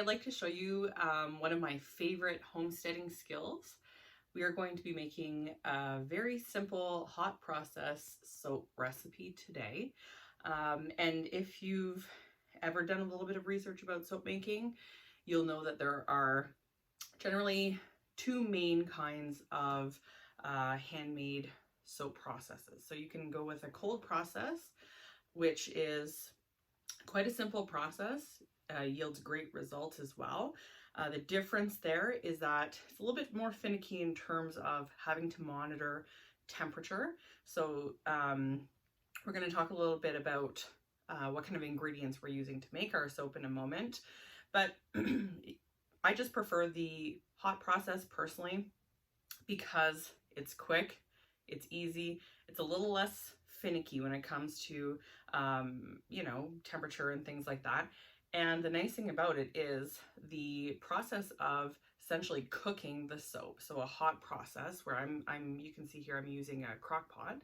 like to show you one of my favorite homesteading skills. We are going to be making a very simple hot process soap recipe today. And if you've ever done a little bit of research about soap making, you'll know that there are generally two main kinds of handmade soap processes. So you can go with a cold process, which is quite a simple process, yields great results as well. The difference there is that it's a little bit more finicky in terms of having to monitor temperature. So we're going to talk a little bit about what kind of ingredients we're using to make our soap in a moment. But I just prefer the hot process personally because it's quick, it's easy, it's a little less finicky when it comes to temperature and things like that. And the nice thing about it is the process of essentially cooking the soap. So a hot process where you can see here I'm using a crock pot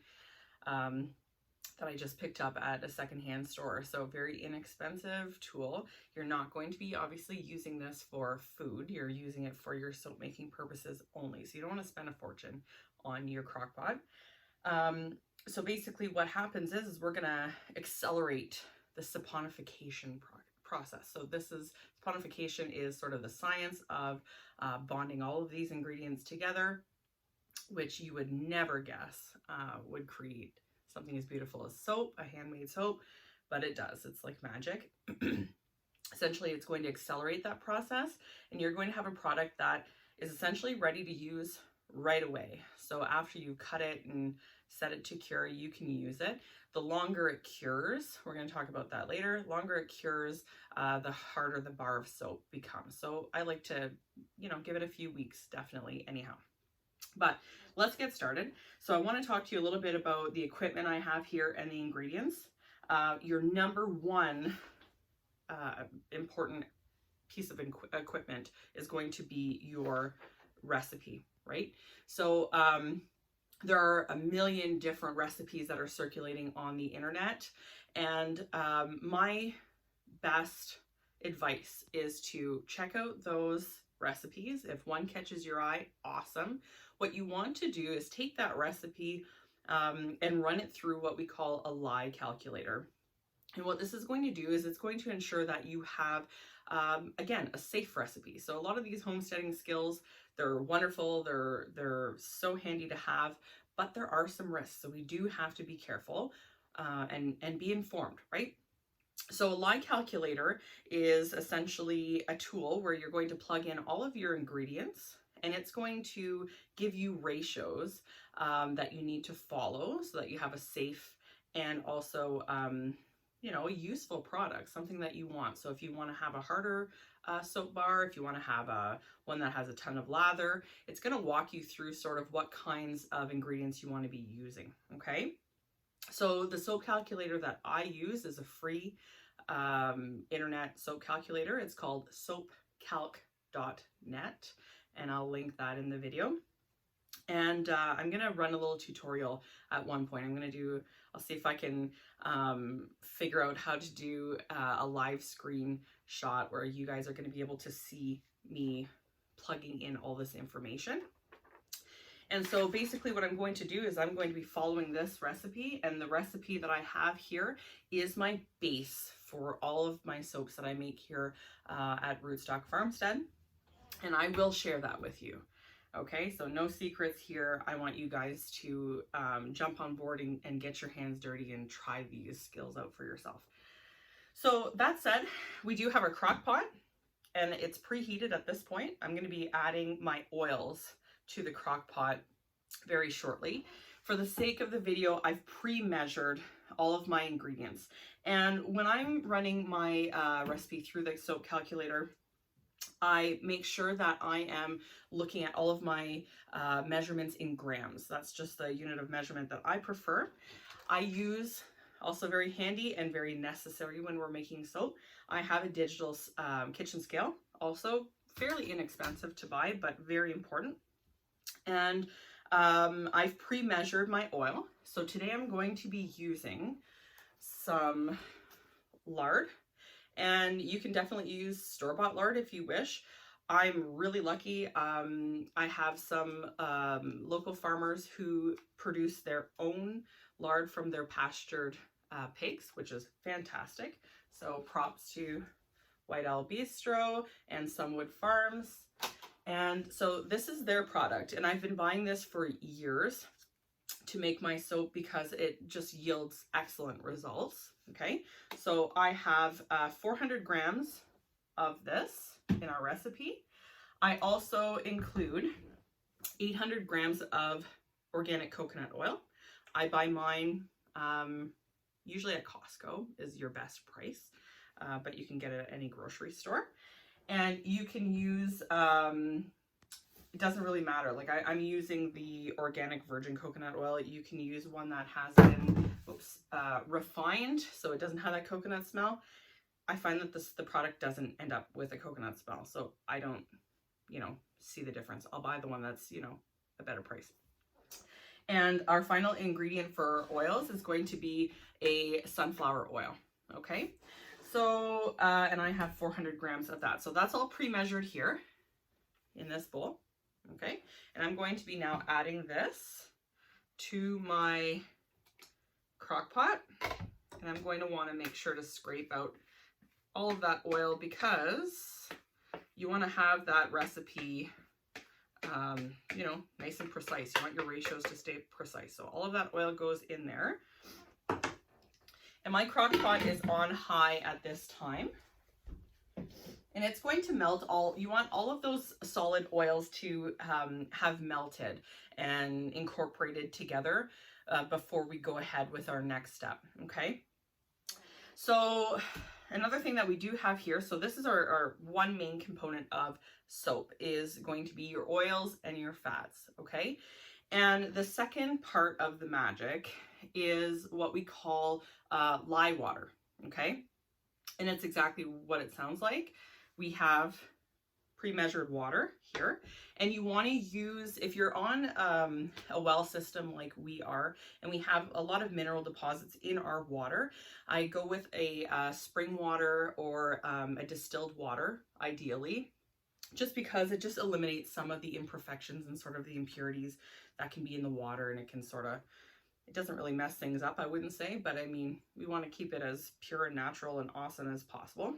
that I just picked up at a secondhand store. So very inexpensive tool. You're not going to be obviously using this for food. You're using it for your soap making purposes only. So you don't want to spend a fortune on your crock pot. So basically what happens is we're going to accelerate the saponification process. So saponification is sort of the science of bonding all of these ingredients together, which you would never guess would create something as beautiful as soap, a handmade soap, but it does. It's like magic. Essentially, it's going to accelerate that process, and you're going to have a product that is essentially ready to use right away. So after you cut it and set it to cure, you can use it. The longer it cures, we're going to talk about that later, longer it cures, the harder the bar of soap becomes. So I like to, give it a few weeks, definitely, anyhow. But let's get started. So I want to talk to you a little bit about the equipment I have here and the ingredients. Your number one important piece of equipment is going to be your recipe, right? So there are a million different recipes that are circulating on the internet, and my best advice is to check out those recipes. If one catches your eye, awesome. What you want to do is take that recipe and run it through what we call a lie calculator. And what this is going to do is it's going to ensure that you have, again, a safe recipe. So a lot of these homesteading skills, they're wonderful, they're so handy to have, but there are some risks. So we do have to be careful and be informed, right? So a lie calculator is essentially a tool where you're going to plug in all of your ingredients, and it's going to give you ratios that you need to follow so that you have a safe and also a useful product, something that you want. So if you want to have a harder soap bar, if you want to have one that has a ton of lather, it's going to walk you through sort of what kinds of ingredients you want to be using, okay? So the soap calculator that I use is a free internet soap calculator. It's called soapcalc.net, and I'll link that in the video. And I'm going to run a little tutorial at one point. I'll see if I can figure out how to do a live screen shot where you guys are going to be able to see me plugging in all this information. And so basically what I'm going to do is I'm going to be following this recipe, and the recipe that I have here is my base for all of my soaps that I make here at Rootstock Farmstead, and I will share that with you. Okay, so no secrets here. I want you guys to jump on board and get your hands dirty and try these skills out for yourself. So that said, we do have our crock pot, and it's preheated at this point. I'm going to be adding my oils to the crock pot very shortly. For the sake of the video, I've pre-measured all of my ingredients. And when I'm running my recipe through the soap calculator, I make sure that I am looking at all of my measurements in grams. That's just the unit of measurement that I prefer. I use, also very handy and very necessary when we're making soap, I have a digital kitchen scale, also fairly inexpensive to buy, but very important. And I've pre-measured my oil. So today I'm going to be using some lard, And you can definitely use store-bought lard if you wish. I'm really lucky. I have some local farmers who produce their own lard from their pastured pigs, which is fantastic. So props to White Owl Bistro and Sunwood Farms. And so this is their product, and I've been buying this for years to make my soap because it just yields excellent results. Okay, so I have 400 grams of this in our recipe. I also include 800 grams of organic coconut oil. I buy mine usually at Costco is your best price, but you can get it at any grocery store. And you can use, it doesn't really matter. Like I'm using the organic virgin coconut oil. You can use one that has been refined, so it doesn't have that coconut smell. I find that the product doesn't end up with a coconut smell, so I don't, see the difference. I'll buy the one that's, a better price. And our final ingredient for oils is going to be a sunflower oil. Okay, so and I have 400 grams of that. So that's all pre-measured here in this bowl. Okay, and I'm going to be now adding this to my crock pot, and I'm going to want to make sure to scrape out all of that oil because you want to have that recipe nice and precise. You want your ratios to stay precise. So all of that oil goes in there. And my crock pot is on high at this time. And it's going to melt you want all of those solid oils to have melted and incorporated together before we go ahead with our next step, okay? So another thing that we do have here, so this is our one main component of soap, is going to be your oils and your fats, okay? And the second part of the magic is what we call lye water, okay? And it's exactly what it sounds like. We have pre-measured water here, and you want to use, if you're on a well system like we are, and we have a lot of mineral deposits in our water, I go with a spring water or a distilled water, ideally, just because it just eliminates some of the imperfections and sort of the impurities that can be in the water, and it can it doesn't really mess things up, I wouldn't say, but I mean, we want to keep it as pure and natural and awesome as possible.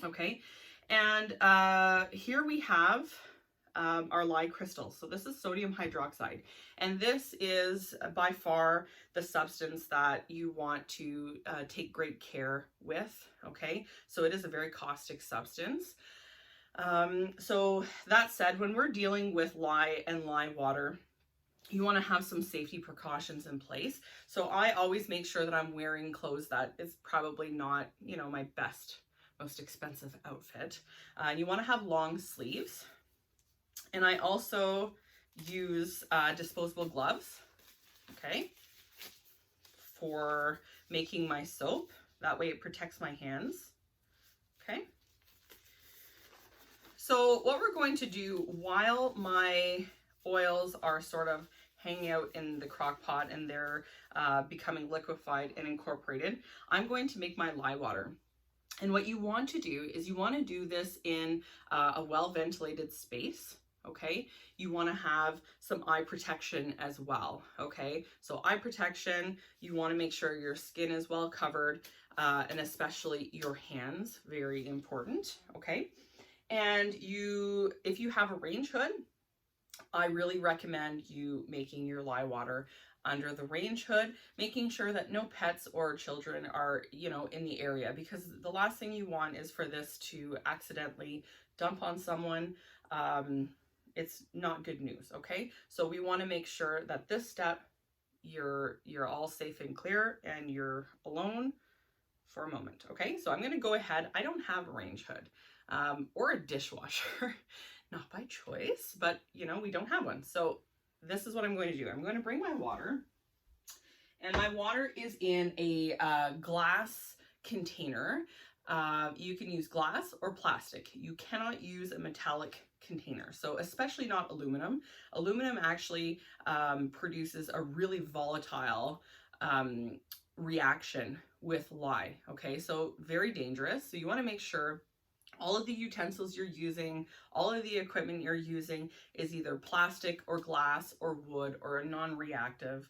Okay, and here we have our lye crystals. So this is sodium hydroxide, and this is by far the substance that you want to take great care with, okay? So it is a very caustic substance. So that said, when we're dealing with lye and lye water, you want to have some safety precautions in place. So I always make sure that I'm wearing clothes that is probably not, my most expensive outfit. And you want to have long sleeves. And I also use disposable gloves, okay, for making my soap. That way it protects my hands, okay? So what we're going to do while my oils are sort of hanging out in the crock pot and they're becoming liquefied and incorporated, I'm going to make my lye water. And what you want to do is you want to do this in a well-ventilated space, okay? You want to have some eye protection as well, okay? So eye protection, you want to make sure your skin is well covered, and especially your hands, very important, okay? And if you have a range hood, I really recommend you making your lye water under the range hood, making sure that no pets or children are, in the area, because the last thing you want is for this to accidentally dump on someone. It's not good news, okay? So we want to make sure that this step, you're all safe and clear and you're alone for a moment, okay? So I'm going to go ahead. I don't have a range hood or a dishwasher, not by choice, but we don't have one. So this is what I'm going to do. I'm going to bring my water, and my water is in a glass container. You can use glass or plastic. You cannot use a metallic container, so especially not aluminum. Aluminum actually produces a really volatile reaction with lye. Okay, so very dangerous. So you want to make sure all of the utensils you're using, all of the equipment you're using is either plastic or glass or wood or a non-reactive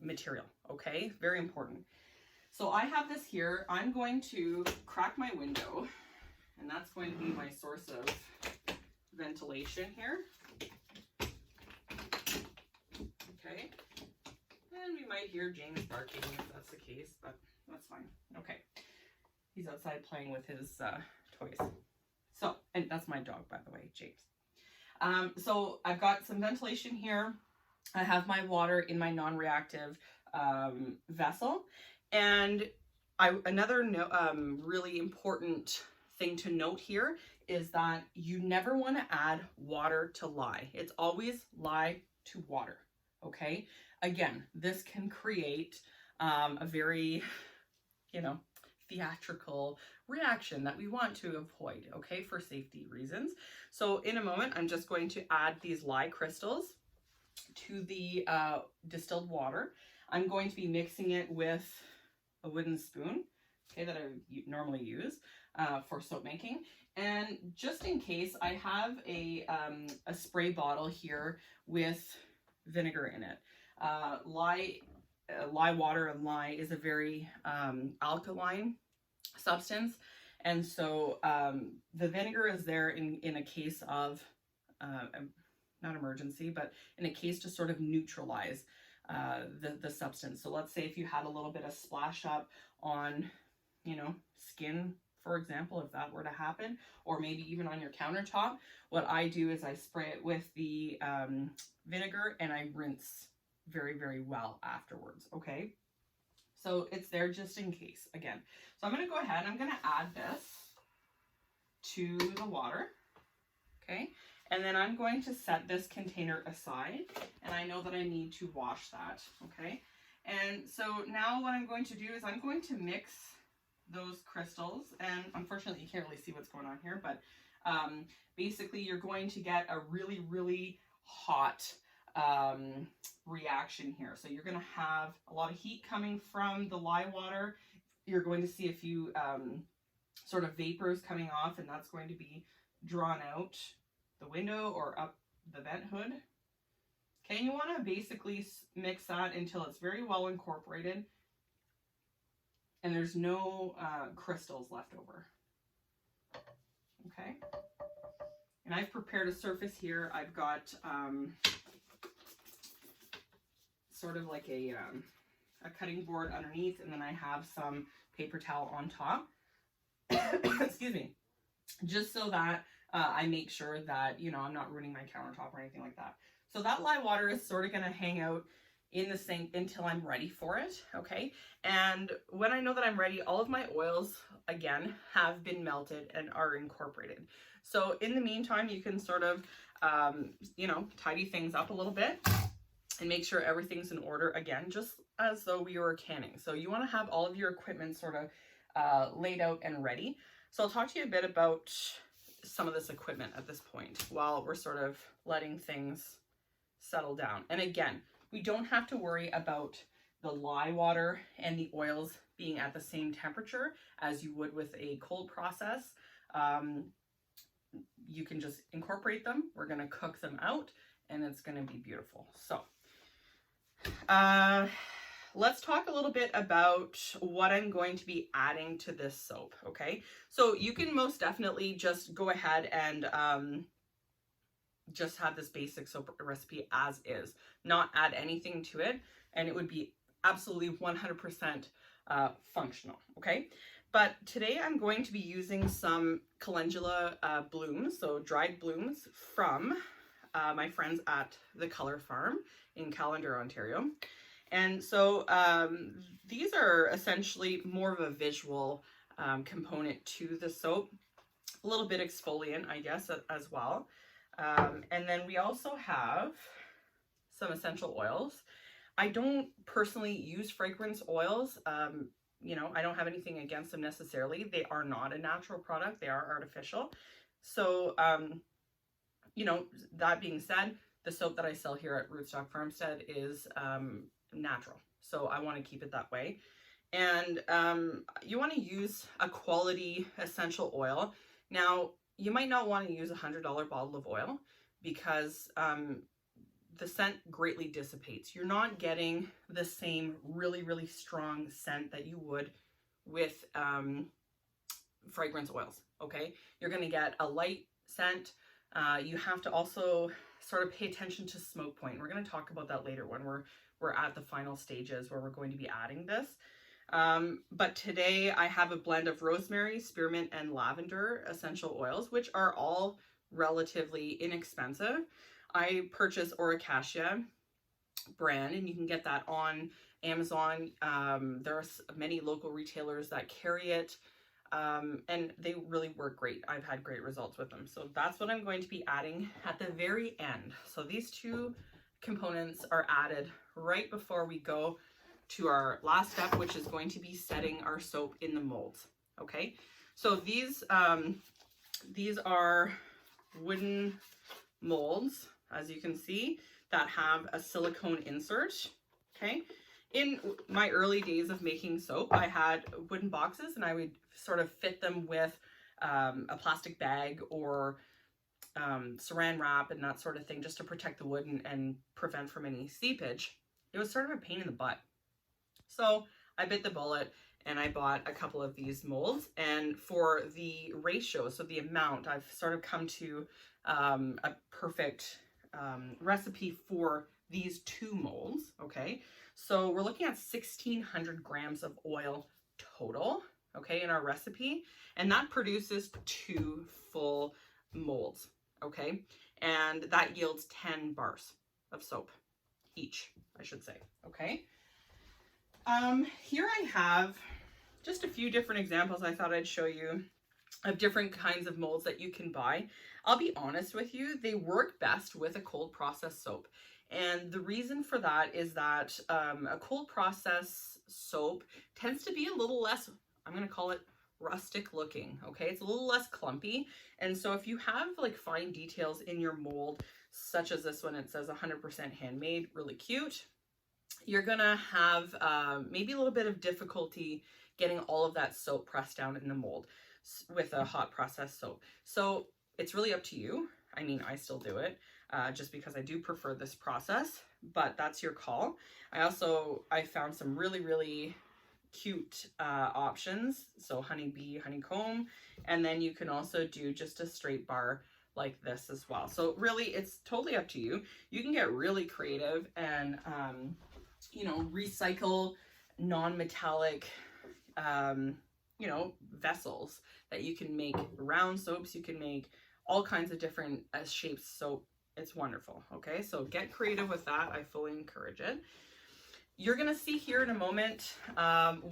material. Okay, very important. So I have this here. I'm going to crack my window, and that's going to be my source of ventilation here. Okay, and we might hear James barking if that's the case, but that's fine. Okay, he's outside playing with his toys. So, and that's my dog, by the way, James. So I've got some ventilation here. I have my water in my non-reactive vessel, and another really important thing to note here is that you never want to add water to lye. It's always lye to water. Okay, again, this can create a very, theatrical reaction that we want to avoid, okay, for safety reasons. So in a moment, I'm just going to add these lye crystals to the distilled water. I'm going to be mixing it with a wooden spoon, okay, that I normally use for soap making. And just in case, I have a spray bottle here with vinegar in it. Lye water and lye is a very alkaline substance, and so the vinegar is there in a case of not emergency, but in a case to sort of neutralize the substance. So let's say if you had a little bit of splash up on skin, for example, if that were to happen, or maybe even on your countertop, what I do is I spray it with the vinegar and I rinse very, very well afterwards. Okay, so it's there just in case again. So I'm going to go ahead and I'm going to add this to the water. Okay, and then I'm going to set this container aside, and I know that I need to wash that. Okay, and so now what I'm going to do is I'm going to mix those crystals, and unfortunately you can't really see what's going on here, but basically you're going to get a really, really hot reaction here. So you're going to have a lot of heat coming from the lye water. You're going to see a few sort of vapors coming off, and that's going to be drawn out the window or up the vent hood. Okay, and you want to basically mix that until it's very well incorporated and there's no crystals left over. Okay, and I've prepared a surface here. I've got sort of like a cutting board underneath, and then I have some paper towel on top. Excuse me, just so that I make sure that, I'm not ruining my countertop or anything like that. So that lye water is sort of going to hang out in the sink until I'm ready for it. Okay, and when I know that I'm ready, all of my oils again have been melted and are incorporated. So in the meantime, you can sort of tidy things up a little bit and make sure everything's in order again, just as though we were canning. So you want to have all of your equipment sort of laid out and ready. So I'll talk to you a bit about some of this equipment at this point while we're sort of letting things settle down. And again, we don't have to worry about the lye water and the oils being at the same temperature as you would with a cold process. You can just incorporate them. We're going to cook them out and it's going to be beautiful. So let's talk a little bit about what I'm going to be adding to this soap. Okay, so you can most definitely just go ahead and just have this basic soap recipe as is, not add anything to it, and it would be absolutely 100% functional. Okay, but today I'm going to be using some calendula blooms, so dried blooms from my friends at the Color Farm in Callander, Ontario. And so these are essentially more of a visual component to the soap, a little bit exfoliant, I guess, as well. And then we also have some essential oils. I don't personally use fragrance oils. I don't have anything against them necessarily. They are not a natural product. They are artificial. So, that being said, the soap that I sell here at Rootstock Farmstead is natural. So I want to keep it that way. And you want to use a quality essential oil. Now, you might not want to use a $100 bottle of oil because the scent greatly dissipates. You're not getting the same really, really strong scent that you would with fragrance oils, okay? You're gonna get a light scent. You have to also sort of pay attention to smoke point. We're gonna talk about that later when we're at the final stages where we're going to be adding this. But today I have a blend of rosemary, spearmint, and lavender essential oils, which are all relatively inexpensive. I purchased Oracacia brand, and you can get that on Amazon. There's many local retailers that carry it, and they really work great. I've had great results with them. So that's what I'm going to be adding at the very end. So these two components are added right before we go to our last step, which is going to be setting our soap in the molds. Okay, so these are wooden molds, as you can see, that have a silicone insert. Okay, in my early days of making soap, I had wooden boxes and I would sort of fit them with a plastic bag or saran wrap and that sort of thing, just to protect the wood and prevent from any seepage. It was sort of a pain in the butt. So I bit the bullet and I bought a couple of these molds, and for the ratio, so the amount, I've sort of come to a perfect recipe for these two molds. Okay, so we're looking at 1,600 grams of oil total, okay, in our recipe, and that produces 2 full molds. Okay, and that yields 10 bars of soap each, I should say. Okay, here I have just a few different examples I thought I'd show you of different kinds of molds that you can buy. I'll be honest with you, they work best with a cold process soap. And the reason for that is that a cold process soap tends to be a little less, I'm going to call it rustic looking. Okay, it's a little less clumpy. And so if you have like fine details in your mold, such as this one, it says 100% handmade, really cute, you're gonna have maybe a little bit of difficulty getting all of that soap pressed down in the mold with a hot process soap. So it's really up to you. I mean, I still do it just because I do prefer this process, but that's your call. I found some really, really cute options. So honeybee, honeycomb, and then you can also do just a straight bar like this as well. So really, it's totally up to you. You can get really creative and you know, recycle non-metallic you know, vessels that you can make round soaps. You can make all kinds of different shapes soap. It's wonderful. Okay, so get creative with that. I fully encourage it. You're gonna see here in a moment,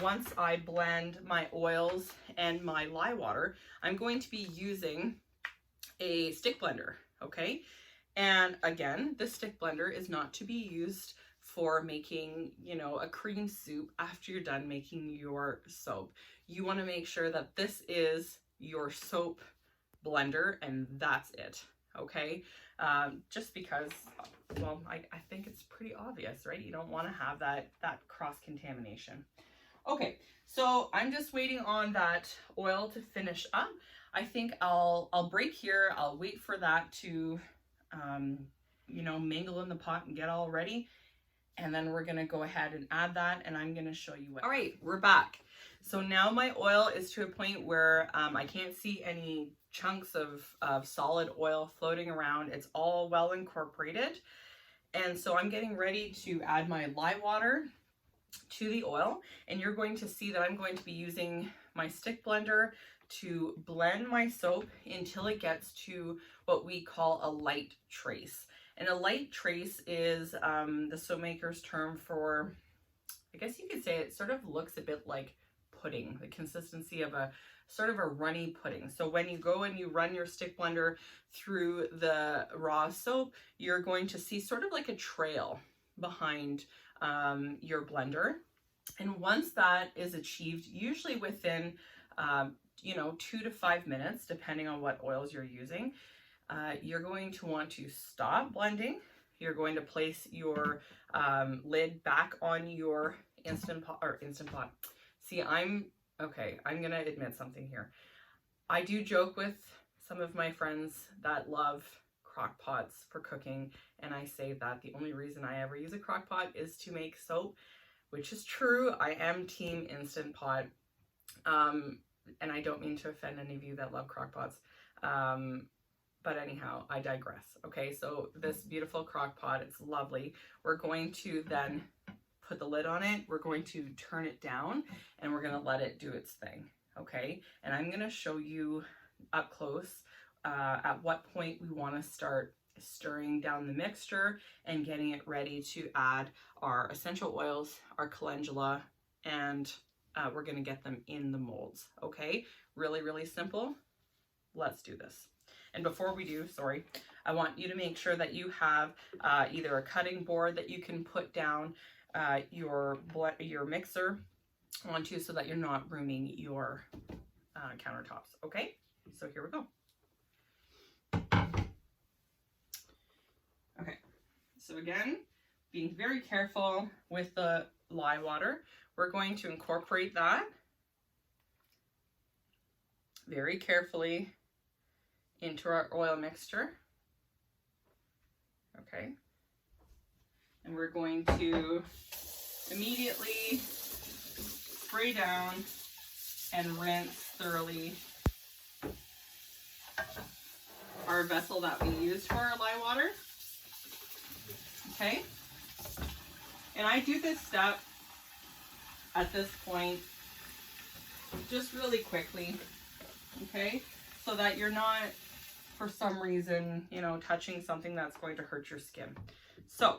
once I blend my oils and my lye water, I'm going to be using a stick blender. Okay, and again, this stick blender is not to be used for making, you know, a cream soup after you're done making your soap. You want to make sure that this is your soap blender and that's it. Okay, just because, well, I think it's pretty obvious, right? You don't want to have that cross contamination. Okay, so I'm just waiting on that oil to finish up. I think I'll break here. I'll wait for that to you know, mingle in the pot and get all ready. And then we're gonna go ahead and add that, and I'm gonna show you what. All right, we're back. So now my oil is to a point where I can't see any chunks of solid oil floating around. It's all well incorporated. And so I'm getting ready to add my lye water to the oil. And you're going to see that I'm going to be using my stick blender to blend my soap until it gets to what we call a light trace. And a light trace is the soap maker's term for, I guess you could say it sort of looks a bit like pudding, the consistency of a sort of a runny pudding. So when you go and you run your stick blender through the raw soap, you're going to see sort of like a trail behind your blender. And once that is achieved, usually within, you know, 2 to 5 minutes, depending on what oils you're using, you're going to want to stop blending. You're going to place your lid back on your Instant Pot. See, okay, I'm gonna admit something here. I do joke with some of my friends that love crock pots for cooking, and I say that the only reason I ever use a crock pot is to make soap, which is true. I am team Instant Pot. And I don't mean to offend any of you that love crock pots. But anyhow, I digress. Okay, so this beautiful crock pot, it's lovely. We're going to then put the lid on it. We're going to turn it down and we're gonna let it do its thing. Okay, and I'm gonna show you up close at what point we wanna start stirring down the mixture and getting it ready to add our essential oils, our calendula, and we're gonna get them in the molds. Okay, really, really simple. Let's do this. And before we do, sorry, I want you to make sure that you have either a cutting board that you can put down your mixer onto so that you're not ruining your countertops. Okay, so here we go. Okay, so again, being very careful with the lye water, we're going to incorporate that very carefully into our oil mixture. Okay, and we're going to immediately spray down and rinse thoroughly our vessel that we used for our lye water. Okay, and I do this step at this point just really quickly, okay, so that you're not, for some reason, you know, touching something that's going to hurt your skin. So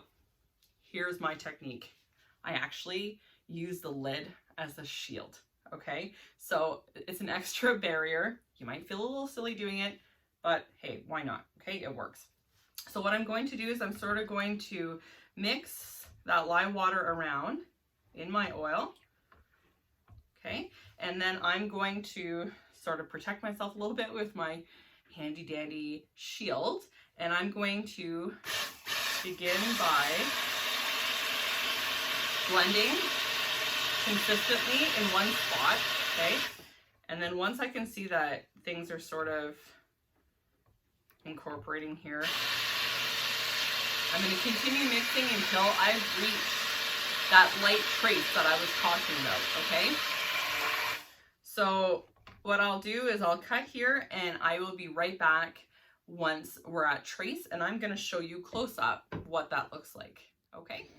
here's my technique. I actually use the lid as a shield. Okay, so it's an extra barrier. You might feel a little silly doing it, but hey, why not? Okay, it works. So what I'm going to do is I'm sort of going to mix that lye water around in my oil. Okay, and then I'm going to sort of protect myself a little bit with my handy dandy shield, and I'm going to begin by blending consistently in one spot. Okay, and then once I can see that things are sort of incorporating here, I'm going to continue mixing until I've reached that light trace that I was talking about. Okay, so what I'll do is I'll cut here and I will be right back once we're at trace, and I'm going to show you close up what that looks like. Okay.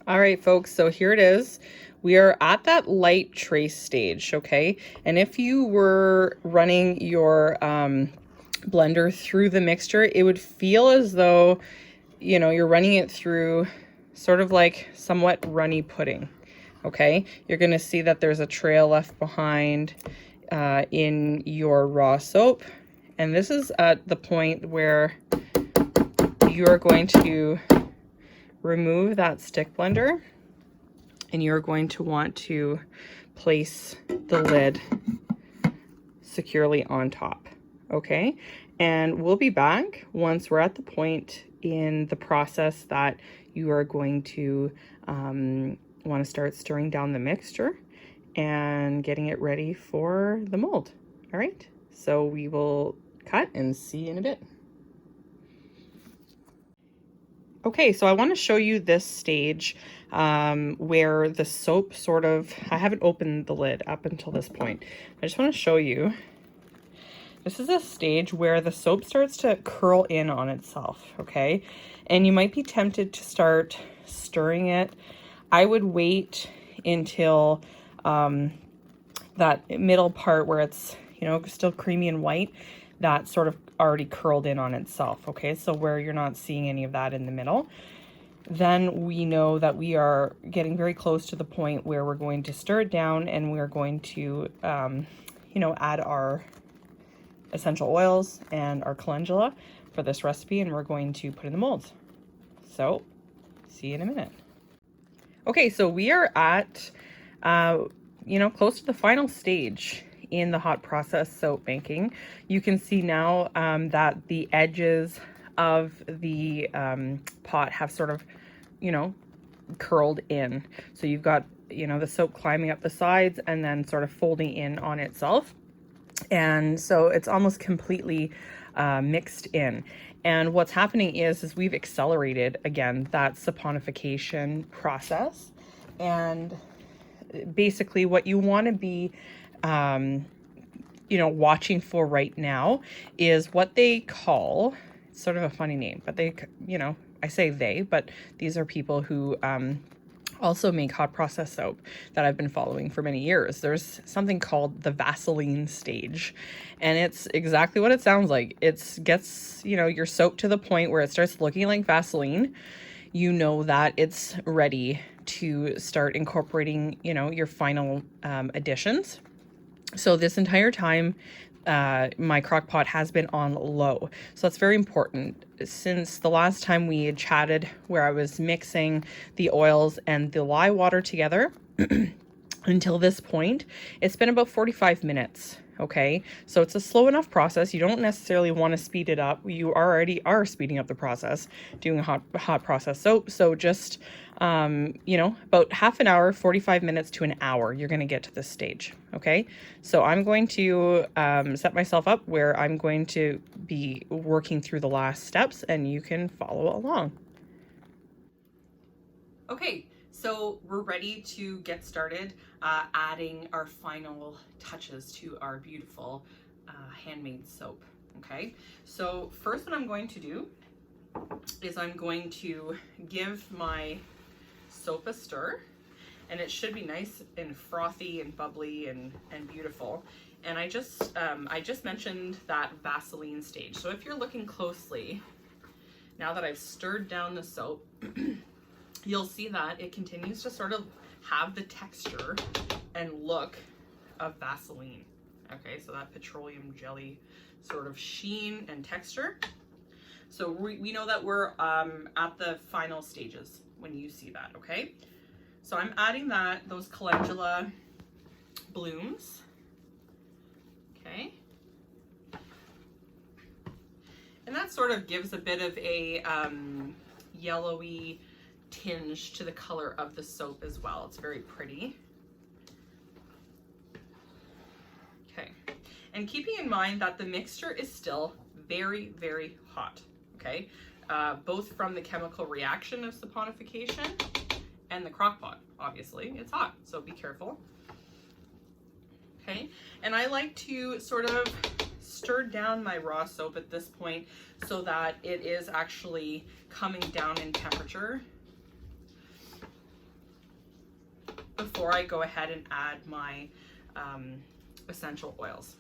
All right, folks, so here it is. We are at that light trace stage, okay? And if you were running your blender through the mixture, it would feel as though, you know, you're running it through sort of like somewhat runny pudding, okay? You're going to see that there's a trail left behind in your raw soap. And this is at the point where you're going to remove that stick blender and you're going to want to place the lid securely on top. Okay, and we'll be back once we're at the point in the process that you are going to want to start stirring down the mixture and getting it ready for the mold. All right, so we will cut and see you in a bit. Okay, so I want to show you this stage where the soap sort of, I haven't opened the lid up until this point. I just want to show you. This is a stage where the soap starts to curl in on itself, okay? And you might be tempted to start stirring it. I would wait until that middle part where it's, you know, still creamy and white, that sort of already curled in on itself, okay? So where you're not seeing any of that in the middle, then we know that we are getting very close to the point where we're going to stir it down and we're going to, you know, add our essential oils and our calendula for this recipe, and we're going to put in the molds. So, see you in a minute. Okay, so we are at, you know, close to the final stage in the hot process soap making. You can see now that the edges of the pot have sort of, you know, curled in. So you've got you know, the soap climbing up the sides and then sort of folding in on itself. And so it's almost completely mixed in. And what's happening is we've accelerated, again, that saponification process. And basically what you want to be, you know, watching for right now is what they call, it's sort of a funny name, but they, you know, I say they, but these are people who also make hot process soap that I've been following for many years. There's something called the Vaseline stage, and it's exactly what it sounds like. It gets, you know, your soap to the point where it starts looking like Vaseline. You know that it's ready to start incorporating, you know, your final additions. So this entire time, my crock pot has been on low. So that's very important. Since the last time we had chatted, where I was mixing the oils and the lye water together, until this point, it's been about 45 minutes. Okay, so it's a slow enough process. You don't necessarily want to speed it up. You already are speeding up the process, doing a hot process soap. So just, you know, about half an hour, 45 minutes to an hour, you're going to get to this stage. Okay, so I'm going to set myself up where I'm going to be working through the last steps, and you can follow along. Okay, so we're ready to get started adding our final touches to our beautiful handmade soap. Okay, so first what I'm going to do is I'm going to give my soap a stir, and it should be nice and frothy and bubbly and beautiful. And I just mentioned that Vaseline stage. So if you're looking closely, now that I've stirred down the soap, you'll see that it continues to sort of have the texture and look of Vaseline. Okay, so that petroleum jelly sort of sheen and texture. So we know that we're at the final stages when you see that, okay? So I'm adding those calendula blooms, okay? And that sort of gives a bit of a yellowy tinge to the color of the soap as well. It's very pretty. Okay, and keeping in mind that the mixture is still very, very hot, okay? Both from the chemical reaction of saponification and the crock pot, obviously. It's hot, so be careful. Okay, and I like to sort of stir down my raw soap at this point so that it is actually coming down in temperature before I go ahead and add my essential oils.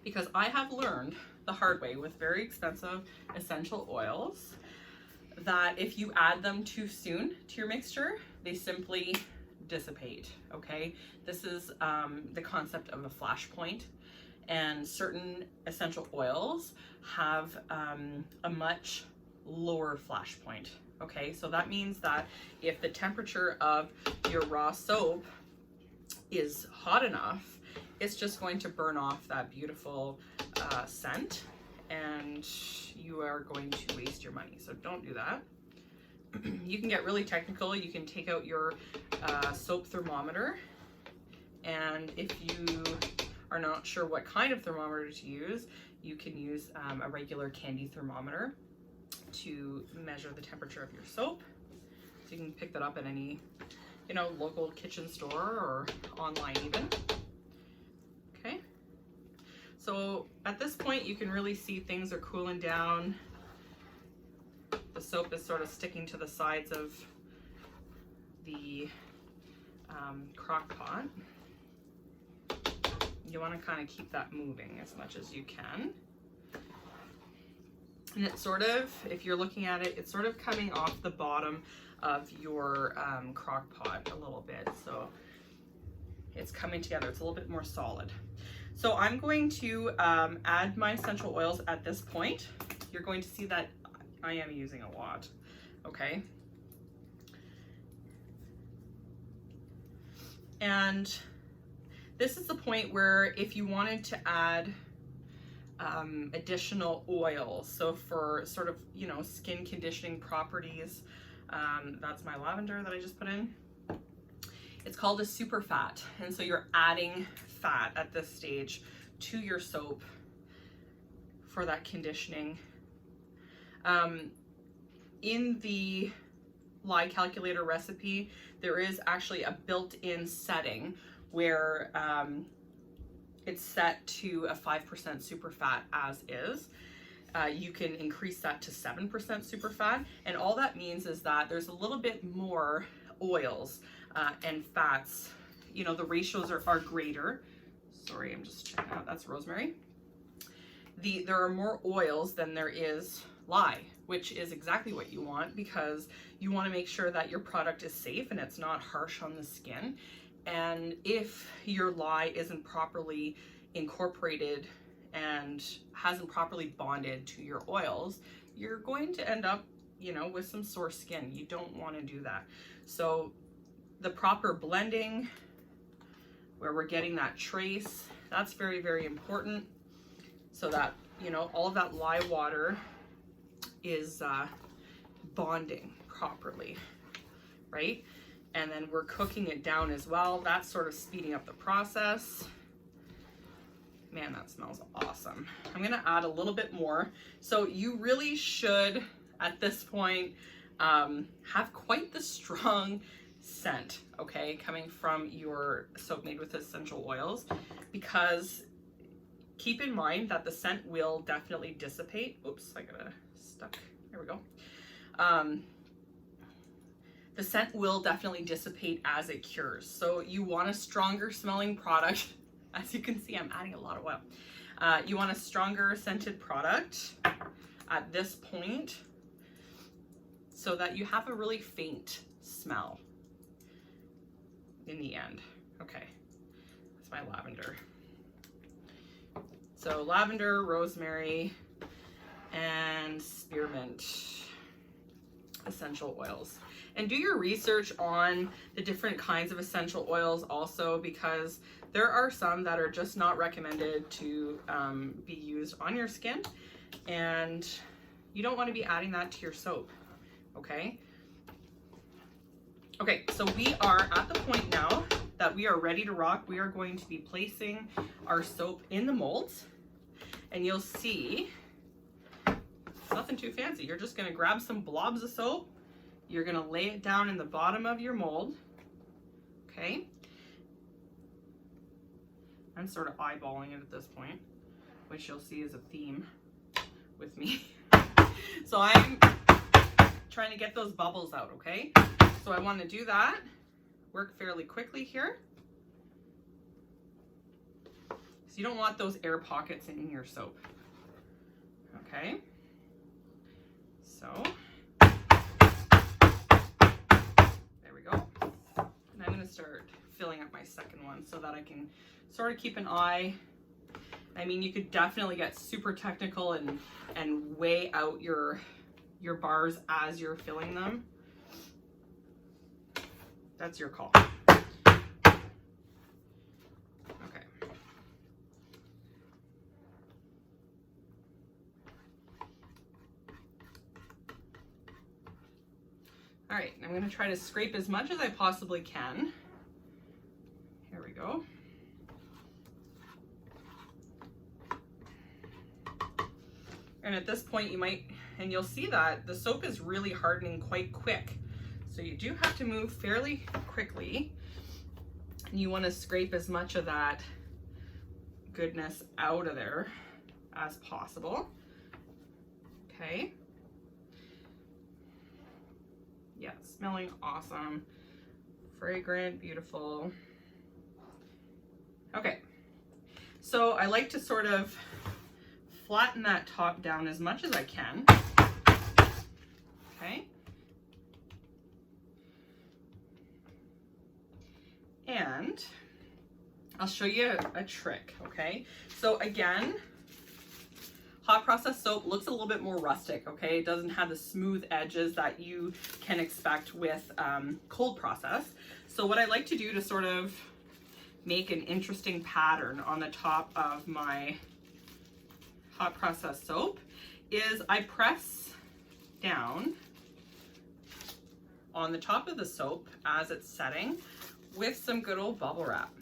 Because I have learned the hard way with very expensive essential oils that if you add them too soon to your mixture, they simply dissipate, okay? This is the concept of a flash point, and certain essential oils have a much lower flash point. Okay, so that means that if the temperature of your raw soap is hot enough, it's just going to burn off that beautiful scent, and you are going to waste your money. So don't do that. You can get really technical. You can take out your soap thermometer, and if you are not sure what kind of thermometer to use, you can use a regular candy thermometer to measure the temperature of your soap. So you can pick that up at any, you know, local kitchen store or online even. Okay. So at this point, you can really see things are cooling down. The soap is sort of sticking to the sides of the crock pot. You want to kind of keep that moving as much as you can. And it's sort of, if you're looking at it, it's sort of coming off the bottom of your crock pot a little bit. So it's coming together. It's a little bit more solid. So I'm going to add my essential oils at this point. You're going to see that I am using a lot, okay? And this is the point where if you wanted to add additional oils, so for sort of, you know, skin conditioning properties, that's my lavender that I just put in. It's called a super fat. And so you're adding fat at this stage to your soap for that conditioning. In the lye calculator recipe, there is actually a built-in setting where it's set to a 5% super fat as is. You can increase that to 7% super fat, and all that means is that there's a little bit more oils and fats. You know, the ratios are greater. Sorry, I'm just checking out, that's rosemary. There are more oils than there is lye, which is exactly what you want, because you want to make sure that your product is safe and it's not harsh on the skin. And if your lye isn't properly incorporated and hasn't properly bonded to your oils, you're going to end up, you know, with some sore skin. You don't want to do that. So the proper blending, where we're getting that trace, that's very, very important, so that, you know, all of that lye water is bonding properly, right? And then we're cooking it down as well. That's sort of speeding up the process. Man, that smells awesome. I'm gonna add a little bit more. So you really should, at this point, have quite the strong scent, okay, coming from your soap made with essential oils, because keep in mind that the scent will definitely dissipate. Oops, I got stuck. There we go. The scent will definitely dissipate as it cures. So you want a stronger smelling product. As you can see, I'm adding a lot of oil. You want a stronger scented product at this point, so that you have a really faint smell in the end. Okay, that's my lavender. So lavender, rosemary, and spearmint essential oils. And do your research on the different kinds of essential oils also, because there are some that are just not recommended to be used on your skin, and you don't want to be adding that to your soap, okay? Okay, so we are at the point now that we are ready to rock. We are going to be placing our soap in the molds, and you'll see it's nothing too fancy. You're just gonna grab some blobs of soap, you're gonna lay it down in the bottom of your mold, okay? I'm sort of eyeballing it at this point, which you'll see is a theme with me. So I'm trying to get those bubbles out, okay? So I want to do that, work fairly quickly here. So you don't want those air pockets in your soap, okay? So there we go. And I'm going to start filling up my second one so that I can sort of keep an eye. I mean, you could definitely get super technical and weigh out your bars as you're filling them. That's your call. Okay. All right, I'm going to try to scrape as much as I possibly can. Here we go. And at this point you might, and you'll see that the soap is really hardening quite quick. So you do have to move fairly quickly. And you want to scrape as much of that goodness out of there as possible. Okay. Yeah, smelling awesome. Fragrant, beautiful. Okay. So I like to sort of flatten that top down as much as I can. Okay. And I'll show you a trick, okay? So again, hot process soap looks a little bit more rustic, okay? It doesn't have the smooth edges that you can expect with cold process. So what I like to do to sort of make an interesting pattern on the top of my hot process soap is I press down on the top of the soap as it's setting with some good old bubble wrap.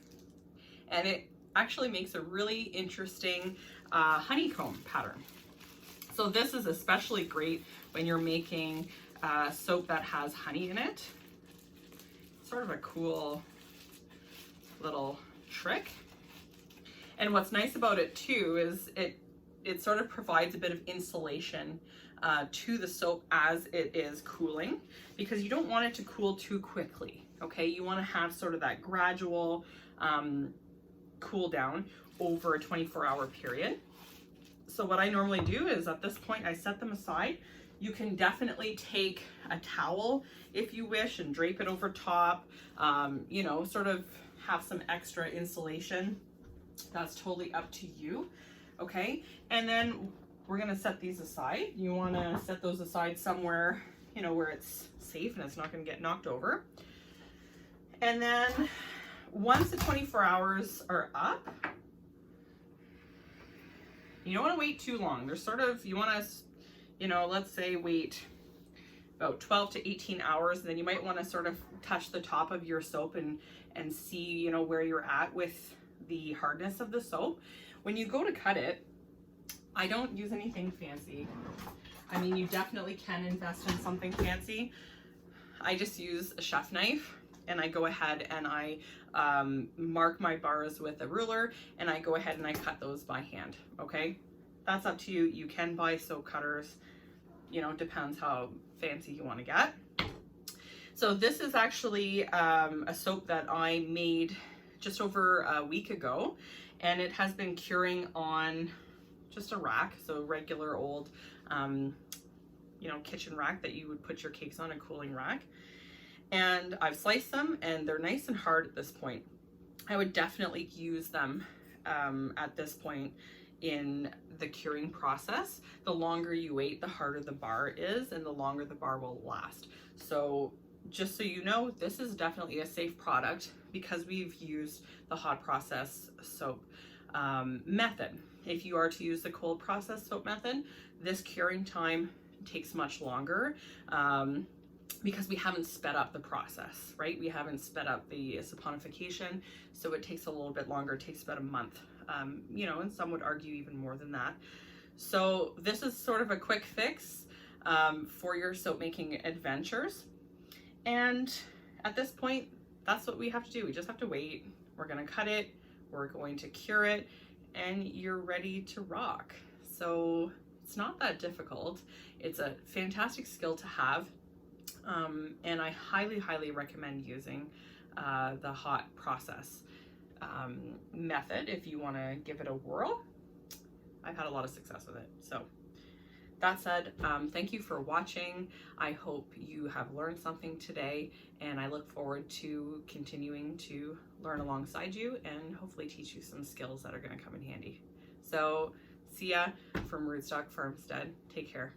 And it actually makes a really interesting honeycomb pattern. So this is especially great when you're making soap that has honey in it. Sort of a cool little trick. And what's nice about it too is it sort of provides a bit of insulation to the soap as it is cooling, because you don't want it to cool too quickly, okay? You want to have sort of that gradual cool down over a 24-hour period. So what I normally do is at this point I set them aside. You can definitely take a towel if you wish and drape it over top, you know, sort of have some extra insulation. That's totally up to you, okay? And then we're gonna set these aside. You wanna set those aside somewhere, you know, where it's safe and it's not gonna get knocked over. And then once the 24 hours are up, you don't wanna wait too long. There's sort of, you wanna, you know, let's say wait about 12 to 18 hours, and then you might wanna sort of touch the top of your soap and see, you know, where you're at with the hardness of the soap. When you go to cut it, I don't use anything fancy. I mean, you definitely can invest in something fancy. I just use a chef knife, and I go ahead and I mark my bars with a ruler, and I go ahead and I cut those by hand, okay? That's up to you. You can buy soap cutters, you know, depends how fancy you want to get. So this is actually a soap that I made just over a week ago, and it has been curing on just a rack, so regular old you know, kitchen rack that you would put your cakes on, a cooling rack. And I've sliced them and they're nice and hard at this point. I would definitely use them at this point in the curing process. The longer you wait, the harder the bar is and the longer the bar will last. So just so you know, this is definitely a safe product because we've used the hot process soap method. If you are to use the cold process soap method, this curing time takes much longer because we haven't sped up the process, right? We haven't sped up the saponification, so it takes a little bit longer. It takes about a month, you know, and some would argue even more than that. So this is sort of a quick fix for your soap making adventures. And at this point, that's what we have to do. We just have to wait. We're gonna cut it, we're going to cure it, and you're ready to rock. So it's not that difficult. It's a fantastic skill to have. And I highly, highly recommend using the hot process method if you want to give it a whirl. I've had a lot of success with it. So that said, thank you for watching. I hope you have learned something today, and I look forward to continuing to learn alongside you and hopefully teach you some skills that are going to come in handy. So see ya from Rootstock Farmstead. Take care.